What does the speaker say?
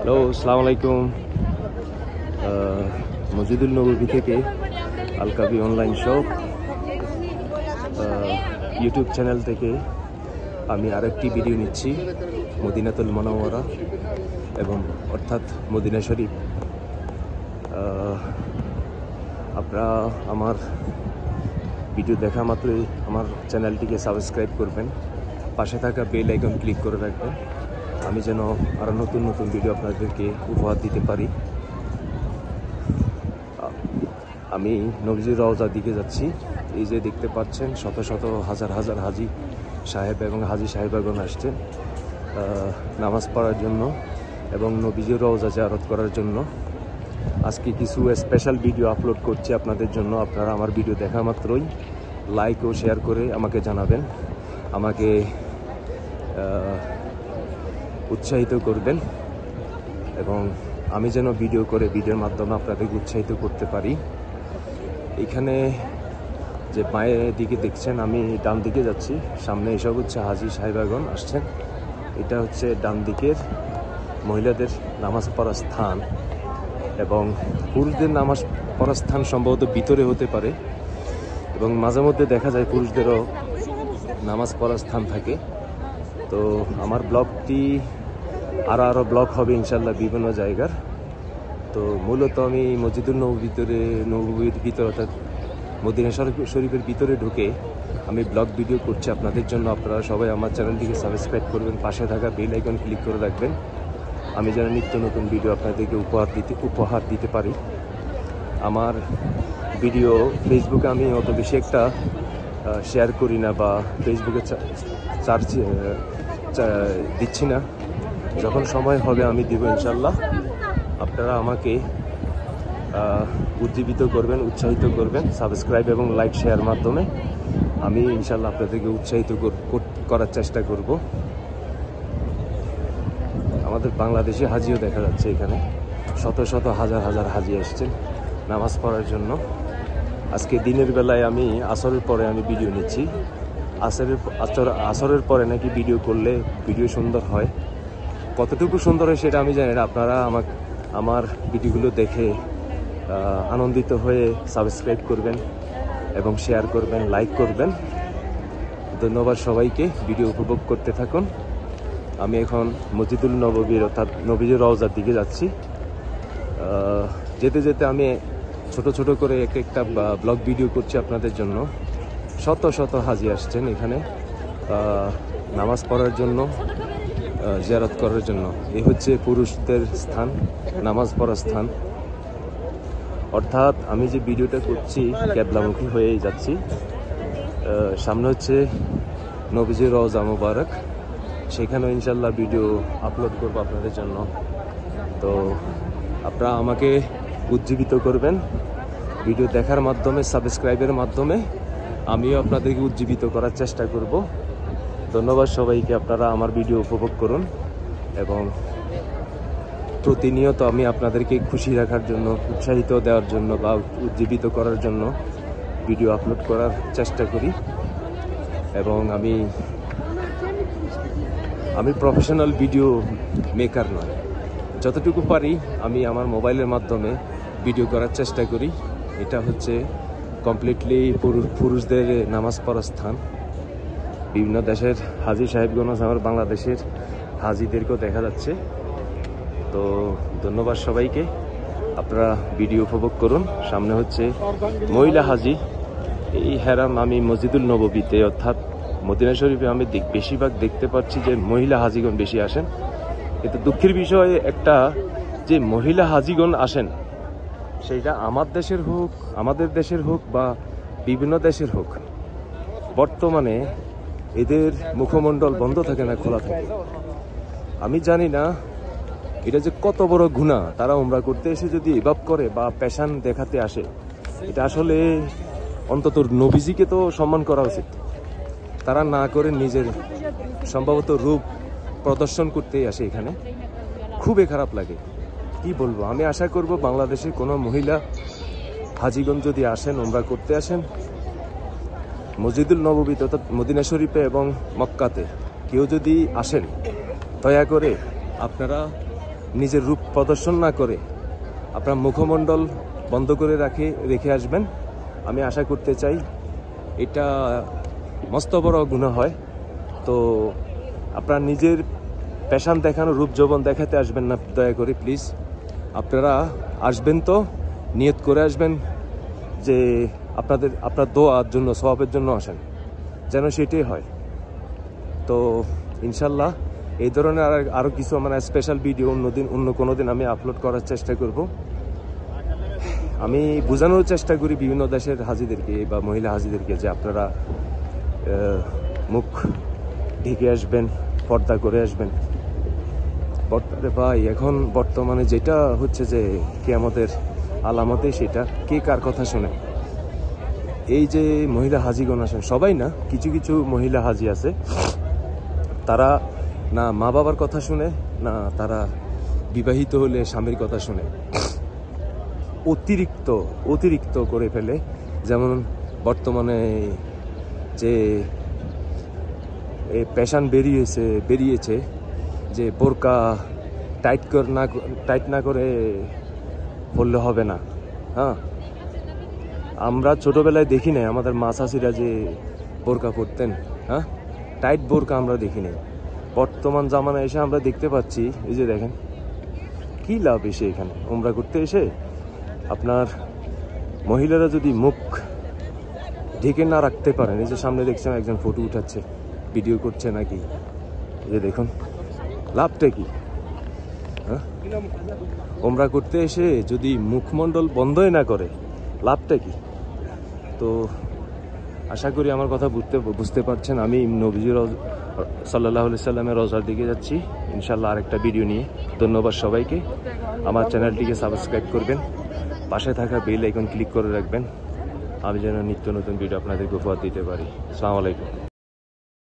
Hello, আসসালামু আলাইকুম। মসজিদুল নববী থেকে আল কাবি অনলাইন শপ ইউটিউব চ্যানেল থেকে আমি আরেকটি ভিডিও নিচ্ছি মদিনাতুল মুনাওয়ারা এবং অর্থাৎ মদিনা শরীফ। আপনারা আমার ভিডিও দেখা মাত্রই আমার চ্যানেলটিকে সাবস্ক্রাইব করবেন, পাশে থাকা বেল আইকন ক্লিক করে রাখবেন, আমি যেন আরও নতুন নতুন ভিডিও আপনাদেরকে উপহার দিতে পারি। আমি নবীজির রওজার দিকে যাচ্ছি। এই যে দেখতে পাচ্ছেন শত শত হাজার হাজার হাজি সাহেব এবং হাজি সাহেবাগণ আসছেন নামাজ পড়ার জন্য এবং নবীজির রওজা জিয়ারত করার জন্য। আজকে কিছু স্পেশাল ভিডিও আপলোড করছি আপনাদের জন্য। আপনারা আমার ভিডিও দেখা মাত্রই লাইক ও শেয়ার করে আমাকে জানাবেন, আমাকে উৎসাহিত করবেন এবং আমি যেন ভিডিও করে ভিডিওর মাধ্যমে আপনাদেরকে উৎসাহিত করতে পারি। এখানে যে বাঁয়ের দিকে দেখছেন, আমি ডান দিকে যাচ্ছি। সামনে এসব হচ্ছে হাজি সাহেবাগণ আসছেন। এটা হচ্ছে ডান দিকের মহিলাদের নামাজ পড়ার স্থান এবং পুরুষদের নামাজ পড়ার স্থান সম্ভবত ভিতরে হতে পারে এবং মাঝে মধ্যে দেখা যায় পুরুষদেরও নামাজ পড়ার স্থান থাকে। তো আমার ব্লগটি আরও ব্লগ হবে ইনশাল্লাহ বিভিন্ন জায়গার। তো মূলত আমি মসজিদুল নববীর ভিতরে অর্থাৎ মদিনা শরীফের ভিতরে ঢুকে আমি ব্লগ ভিডিও করছি আপনাদের জন্য। আপনারা সবাই আমার চ্যানেলটিকে সাবস্ক্রাইব করবেন, পাশে থাকা বেল আইকন ক্লিক করে রাখবেন, আমি যেন নিত্য নতুন ভিডিও আপনাদেরকে উপহার দিতে পারি। আমার ভিডিও ফেসবুকে আমি অত বেশি একটা শেয়ার করি না বা ফেসবুকে দিচ্ছি না। যখন সময় হবে আমি দিব ইনশাল্লাহ। আপনারা আমাকে উজ্জীবিত করবেন, উৎসাহিত করবেন সাবস্ক্রাইব এবং লাইক শেয়ার মাধ্যমে। আমি ইনশাল্লাহ আপনাদেরকে উৎসাহিত করার চেষ্টা করব। আমাদের বাংলাদেশি হাজিও দেখা যাচ্ছে এখানে, শত শত হাজার হাজার হাজি আসছেন নামাজ পড়ার জন্য। আজকে দিনের বেলায় আমি আসরের পরে আমি ভিডিও নিচ্ছি। আসরের পরে নাকি ভিডিও করলে ভিডিও সুন্দর হয়। কতটুকু সুন্দর হয় সেটা আমি জানি না। আপনারা আমার ভিডিওগুলো দেখে আনন্দিত হয়ে সাবস্ক্রাইব করবেন এবং শেয়ার করবেন, লাইক করবেন। ধন্যবাদ সবাইকে। ভিডিও উপভোগ করতে থাকুন। আমি এখন মসজিদুল নববীর অর্থাৎ নবীজির রওজার দিকে যাচ্ছি। যেতে যেতে আমি ছোট ছোট করে একটা ব্লগ ভিডিও করছি আপনাদের জন্য। শত শত হাজি আসছেন এখানে নামাজ পড়ার জন্য, জিয়ারত করার জন্য। এই হচ্ছে পুরুষদের স্থান, নামাজ পড়ার স্থান। অর্থাৎ আমি যে ভিডিওটা করছি ক্যাবলামুখী হয়েই যাচ্ছি। সামনে হচ্ছে নবীজির রওজা মুবারক, সেখানেও ইনশাল্লাহ ভিডিও আপলোড করবো আপনাদের জন্য। তো আপনারা আমাকে উজ্জীবিত করবেন ভিডিও দেখার মাধ্যমে, সাবস্ক্রাইবের মাধ্যমে। আমিও আপনাদেরকে উজ্জীবিত করার চেষ্টা করব। ধন্যবাদ সবাইকে। আপনারা আমার ভিডিও উপভোগ করুন এবং প্রতিনিয়ত আমি আপনাদেরকে খুশি রাখার জন্য, উৎসাহিত দেওয়ার জন্য বা উজ্জীবিত করার জন্য ভিডিও আপলোড করার চেষ্টা করি। এবং আমি প্রফেশনাল ভিডিও মেকার নয়, যতটুকু পারি আমি আমার মোবাইলের মাধ্যমে ভিডিও করার চেষ্টা করি। এটা হচ্ছে কমপ্লিটলি পুরুষদের নামাজ পড়ার স্থান। বিভিন্ন দেশের হাজি সাহেবগণ আমার বাংলাদেশের হাজিদেরকেও দেখা যাচ্ছে। তো ধন্যবাদ সবাইকে। আপনারা ভিডিও উপভোগ করুন। সামনে হচ্ছে মহিলা হাজি। এই হেরাম আমি মসজিদুল নববীতে অর্থাৎ মদিনা শরীফে আমি বেশিরভাগ দেখতে পাচ্ছি যে মহিলা হাজিগণ বেশি আসেন। কিন্তু দুঃখের বিষয় একটা, যে মহিলা হাজিগণ আসেন সেইটা আমাদের দেশের হোক বা বিভিন্ন দেশের হোক, বর্তমানে এদের মুখমণ্ডল বন্ধ থাকে না, খোলা থাকে। আমি জানি না এটা যে কত বড় গুনাহ। তারা উমরা করতে এসে যদি এভাব করে বা পেশান দেখাতে আসে, এটা আসলে অন্তত নবীজিকে তো সম্মান করা উচিত। তারা না করে নিজের সম্ভবত রূপ প্রদর্শন করতেই আসে এখানে। খুবই খারাপ লাগে, কি বলবো। আমি আশা করব বাংলাদেশে কোনো মহিলা হাজিগণ যদি আসেন, উমরা করতে আসেন, মসজিদুল নববীতে অর্থাৎ মদিনা শরীফে এবং মক্কাতে কেউ যদি আসেন, দয়া করে আপনারা নিজের রূপ প্রদর্শন না করে আপনার মুখমণ্ডল বন্ধ করে রেখে আসবেন। আমি আশা করতে চাই এটা মস্ত বড় গুনাহ হয়। তো আপনার নিজের পেশান দেখানো রূপ যৌবন দেখাতে আসবেন না, দয়া করে প্লিজ। আপনারা আসবেন তো নিয়ত করে আসবেন যে আপনার দোয়ার জন্য, সওয়াবের জন্য আসেন, যেন সেটাই হয়। তো ইনশাল্লাহ এই ধরনের আরও কিছু মানে স্পেশাল ভিডিও অন্য কোনো দিন আমি আপলোড করার চেষ্টা করব। আমি বোঝানোর চেষ্টা করি বিভিন্ন দেশের হাজিদেরকে বা মহিলা হাজিদেরকে যে আপনারা মুখ ঢেকে আসবেন, পর্দা করে আসবেন। পর্দারে ভাই এখন বর্তমানে যেটা হচ্ছে যে কিয়ামতের আলামতে, সেটা কে কার কথা শোনে? এই যে মহিলা হাজিগণ আসেন, সবাই না, কিছু কিছু মহিলা হাজি আছে, তারা না মা বাবার কথা শুনে, না তারা বিবাহিত হলে স্বামীর কথা শুনে। অতিরিক্ত করে ফেলে। যেমন বর্তমানে যে পেশান বেরিয়েছে যে বোরকা টাইট না করে পড়লে হবে না। হ্যাঁ, আমরা ছোটবেলায় দেখি নাই আমাদের মা চাষিরা যে বোরকা পরতেন। হ্যাঁ, টাইট বোরকা আমরা দেখি নাই। বর্তমান জামানায় এসে আমরা দেখতে পাচ্ছি, এই যে দেখেন কি লাভ এসে এখানে উমরা করতে এসে। আপনার মহিলারা যদি মুখ ঢেকে না রাখতে পারেন, এই যে সামনে দেখছেন একজন ফটো উঠাচ্ছে, ভিডিও করছে নাকি, এই যে দেখুন, লাভটা কি? হ্যাঁ, উমরা করতে এসে যদি মুখমণ্ডল বন্ধই না করে, লাভটা কি? তো আশা করি আমার কথা বুঝতে পারছেন। আমি নবীজি সাল্লাল্লাহু আলাইহি সাল্লামের রওজার দিকে যাচ্ছি ইনশাল্লাহ আরেকটা ভিডিও নিয়ে। ধন্যবাদ সবাইকে। আমার চ্যানেলটিকে সাবস্ক্রাইব করবেন, পাশে থাকা বেল আইকন ক্লিক করে রাখবেন, আমি যেন নিত্য নতুন ভিডিও আপনাদেরকে উপহার দিতে পারি। আসসালামু আলাইকুম।